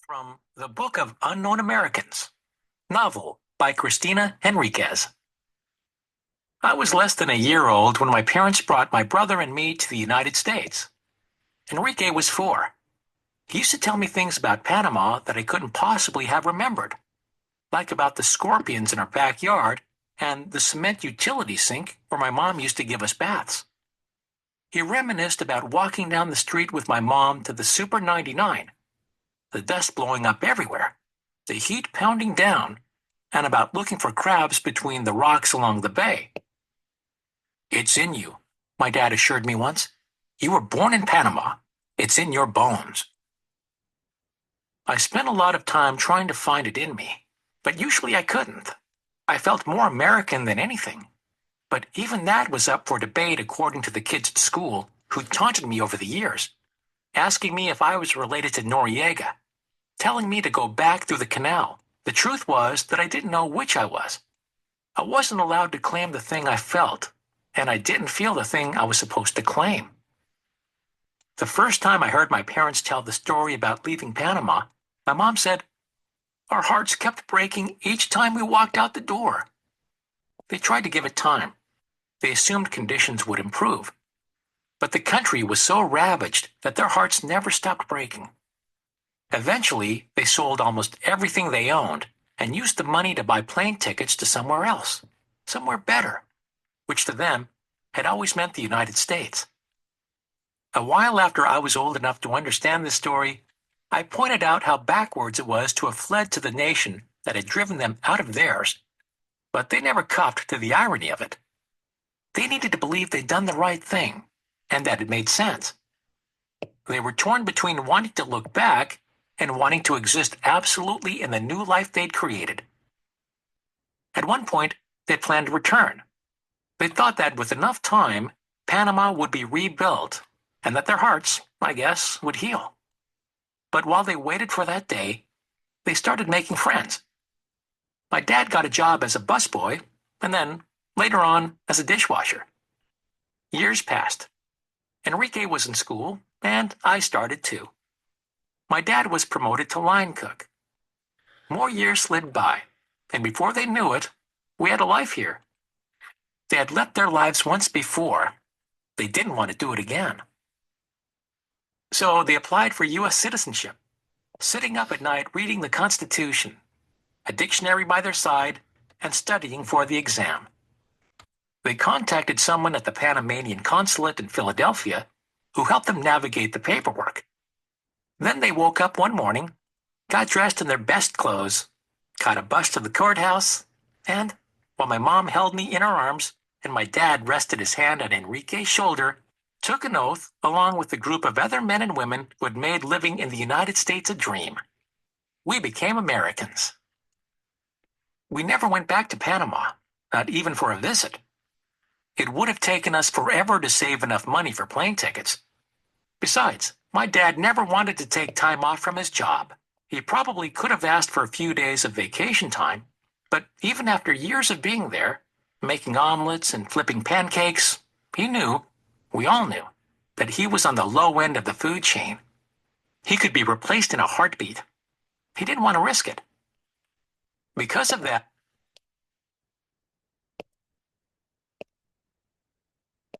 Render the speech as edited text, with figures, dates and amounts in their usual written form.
From the Book of Unknown Americans, novel by Cristina Henriquez. I was less than a year old when my parents brought my brother and me to the United States. Enrique was 4. He used to tell me things about Panama that I couldn't possibly have remembered, like about the scorpions in our backyard and the cement utility sink where my mom used to give us baths. He reminisced about walking down the street with my mom to the Super 99, the dust blowing up everywhere, the heat pounding down, and about looking for crabs between the rocks along the bay. "It's in you," my dad assured me once. "You were born in Panama. It's in your bones." I spent a lot of time trying to find it in me, but usually I couldn't. I felt more American than anything. But even that was up for debate according to the kids at school who taunted me over the years, asking me if I was related to Noriega, telling me to go back through the canal. The truth was that I didn't know which I was. I wasn't allowed to claim the thing I felt, and I didn't feel the thing I was supposed to claim. The first time I heard my parents tell the story about leaving Panama, my mom said, "Our hearts kept breaking each time we walked out the door." They tried to give it time. They assumed conditions would improve. But the country was so ravaged that their hearts never stopped breaking. Eventually, they sold almost everything they owned and used the money to buy plane tickets to somewhere else, somewhere better, which to them had always meant the United States. A while after I was old enough to understand this story, I pointed out how backwards it was to have fled to the nation that had driven them out of theirs. But they never copped to the irony of it. They needed to believe they'd done the right thing, and that it made sense. They were torn between wanting to look back and wanting to exist absolutely in the new life they'd created. At one point, they planned to return. They thought that with enough time, Panama would be rebuilt, and that their hearts, I guess, would heal. But while they waited for that day, they started making friends. My dad got a job as a busboy, and then, later on, as a dishwasher. Years passed. Enrique was in school, and I started too. My dad was promoted to line cook. More years slid by, and before they knew it, we had a life here. They had left their lives once before. They didn't want to do it again. So they applied for U.S. citizenship, sitting up at night reading the Constitution, a dictionary by their side, and studying for the exam. They contacted someone at the Panamanian consulate in Philadelphia who helped them navigate the paperwork. Then they woke up one morning, got dressed in their best clothes, caught a bus to the courthouse, and, while my mom held me in her arms and my dad rested his hand on Enrique's shoulder, took an oath along with a group of other men and women who had made living in the United States a dream. We became Americans. We never went back to Panama, not even for a visit. It would have taken us forever to save enough money for plane tickets. Besides, my dad never wanted to take time off from his job. He probably could have asked for a few days of vacation time, but even after years of being there, making omelets and flipping pancakes, he knew, we all knew, that he was on the low end of the food chain. He could be replaced in a heartbeat. He didn't want to risk it. Because of that,